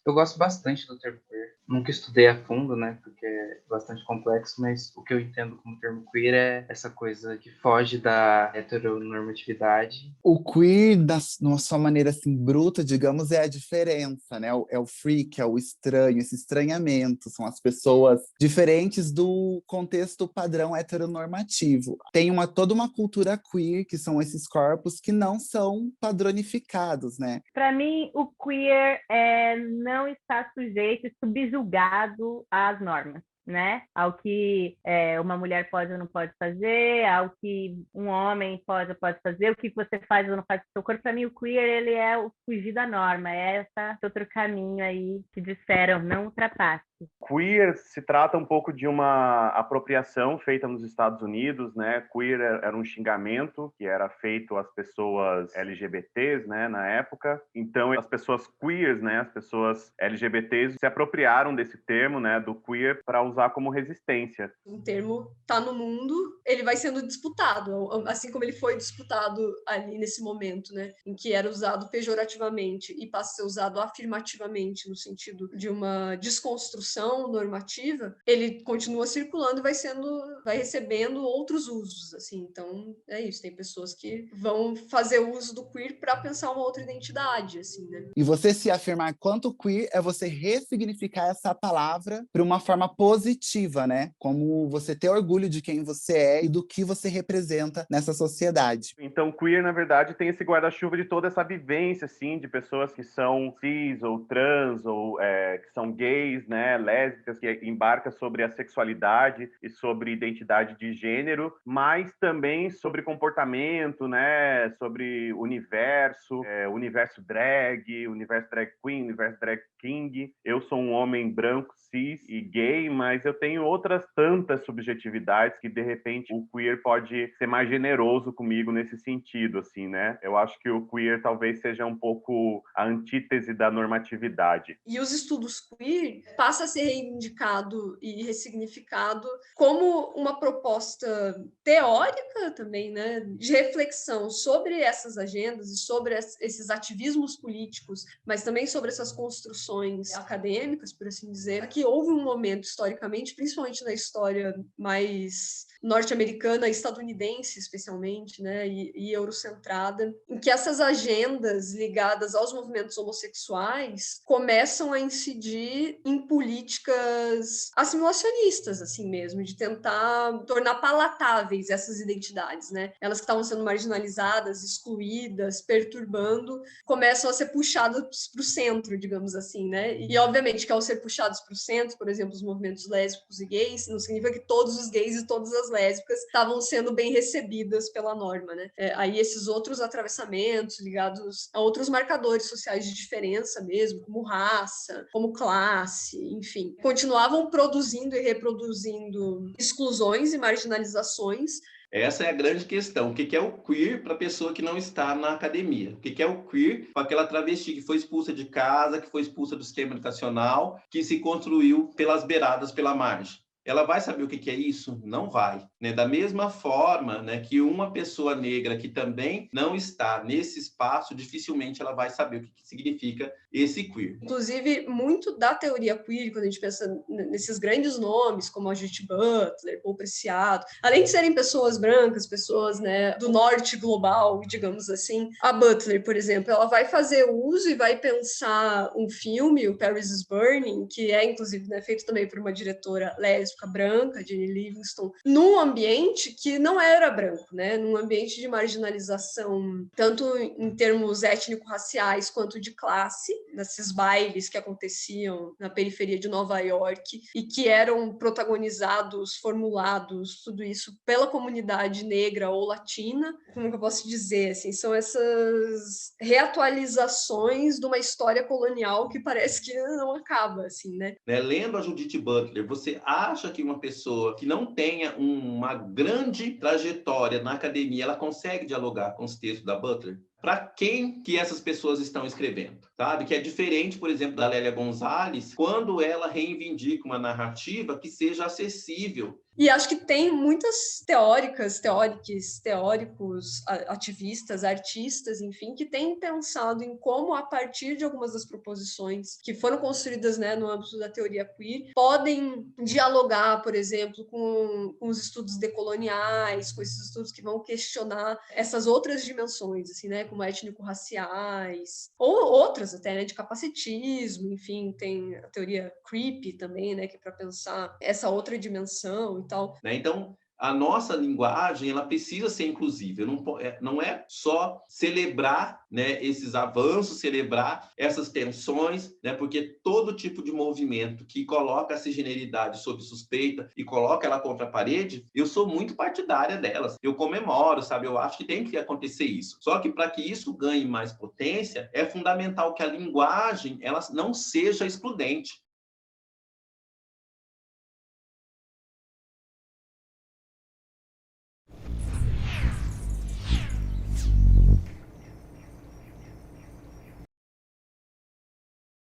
Eu gosto bastante do termo queer. Nunca estudei a fundo, né? Porque é bastante complexo, mas o que eu entendo como termo queer é essa coisa que foge da heteronormatividade. O queer, na sua maneira assim, bruta, digamos, é a diferença, né? É o freak, é o estranho, esse estranhamento. São as pessoas diferentes do contexto padrão heteronormativo. Tem toda uma cultura queer, que são esses corpos que não são padronificados, né? Para mim, o queer não está sujeito e subjugado às normas, né? Ao que uma mulher pode ou não pode fazer, ao que um homem pode ou pode fazer, o que você faz ou não faz com o seu corpo. Para mim, o queer ele é o fugir da norma, é esse outro caminho aí que disseram, não ultrapasse. Queer se trata um pouco de uma apropriação feita nos Estados Unidos, né? Queer era um xingamento que era feito às pessoas LGBTs, né, na época. Então, as pessoas queers, né, as pessoas LGBTs se apropriaram desse termo, né, do queer para usar como resistência. O termo tá no mundo, ele vai sendo disputado, assim como ele foi disputado ali nesse momento, né, em que era usado pejorativamente e passa a ser usado afirmativamente no sentido de uma desconstrução normativa, ele continua circulando e vai recebendo outros usos, assim. Então, é isso, tem pessoas que vão fazer uso do queer para pensar uma outra identidade, assim, né? E você se afirmar quanto queer é você ressignificar essa palavra para uma forma positiva, né? Como você ter orgulho de quem você é e do que você representa nessa sociedade. Então, queer, na verdade, tem esse guarda-chuva de toda essa vivência, assim, de pessoas que são cis ou trans ou que são gays, né? Lésbicas, que embarca sobre a sexualidade e sobre identidade de gênero, mas também sobre comportamento, né? Sobre universo drag queen, universo drag king. Eu sou um homem branco, cis e gay, mas eu tenho outras tantas subjetividades que, de repente, o queer pode ser mais generoso comigo nesse sentido, assim, né? Eu acho que o queer talvez seja um pouco a antítese da normatividade. E os estudos queer passa a ser reivindicado e ressignificado como uma proposta teórica também, né, de reflexão sobre essas agendas e sobre esses ativismos políticos, mas também sobre essas construções acadêmicas, por assim dizer. Aqui houve um momento, historicamente, principalmente na história mais norte-americana, estadunidense especialmente, né, e eurocentrada, em que essas agendas ligadas aos movimentos homossexuais começam a incidir em políticas assimilacionistas, assim mesmo, de tentar tornar palatáveis essas identidades, né? Elas que estavam sendo marginalizadas, excluídas, perturbando, começam a ser puxadas para o centro, digamos assim, né? E, obviamente, que ao ser puxados para o centro, por exemplo, os movimentos lésbicos e gays, não significa que todos os gays e todas as lésbicas estavam sendo bem recebidas pela norma, né? Aí esses outros atravessamentos ligados a outros marcadores sociais de diferença mesmo, como raça, como classe, enfim, continuavam produzindo e reproduzindo exclusões e marginalizações. Essa é a grande questão. O que é o queer para a pessoa que não está na academia? O que é o queer para aquela travesti que foi expulsa de casa, que foi expulsa do sistema educacional, que se construiu pelas beiradas, pela margem? Ela vai saber o que é isso? Não vai. Né? Da mesma forma, né, que uma pessoa negra que também não está nesse espaço, dificilmente ela vai saber o que significa esse queer. Inclusive, muito da teoria queer, quando a gente pensa nesses grandes nomes, como a Judith Butler, Paul Preciado, além de serem pessoas brancas, pessoas, né, do norte global, digamos assim, a Butler, por exemplo, ela vai fazer uso e vai pensar um filme, o Paris is Burning, que é, inclusive, né, feito também por uma diretora lésbica branca, Jenny Livingston, num ambiente que não era branco, né? Num ambiente de marginalização, tanto em termos étnico-raciais quanto de classe, nesses bailes que aconteciam na periferia de Nova York e que eram protagonizados, formulados, tudo isso pela comunidade negra ou latina. Como que eu posso dizer? Assim, são essas reatualizações de uma história colonial que parece que não acaba, assim, né? Lendo a Judith Butler, você acha que uma pessoa que não tenha uma grande trajetória na academia, ela consegue dialogar com os textos da Butler? para quem que essas pessoas estão escrevendo, sabe? Que é diferente, por exemplo, da Lélia Gonzalez, quando ela reivindica uma narrativa que seja acessível. E acho que tem muitas teóricos, ativistas, artistas, enfim, que têm pensado em como, a partir de algumas das proposições que foram construídas, né, no âmbito da teoria queer, podem dialogar, por exemplo, com os estudos decoloniais, com esses estudos que vão questionar essas outras dimensões, assim, né, como étnico-raciais, ou outras até, né, de capacitismo, enfim, tem a teoria creepy também, né, que é para pensar essa outra dimensão e tal. Né? Então, a nossa linguagem ela precisa ser inclusiva. Não é só celebrar, né, esses avanços, celebrar essas tensões, né, porque todo tipo de movimento que coloca a cisgeneridade sob suspeita e coloca ela contra a parede, eu sou muito partidária delas. Eu comemoro, sabe? Eu acho que tem que acontecer isso. Só que para que isso ganhe mais potência, é fundamental que a linguagem ela não seja excludente.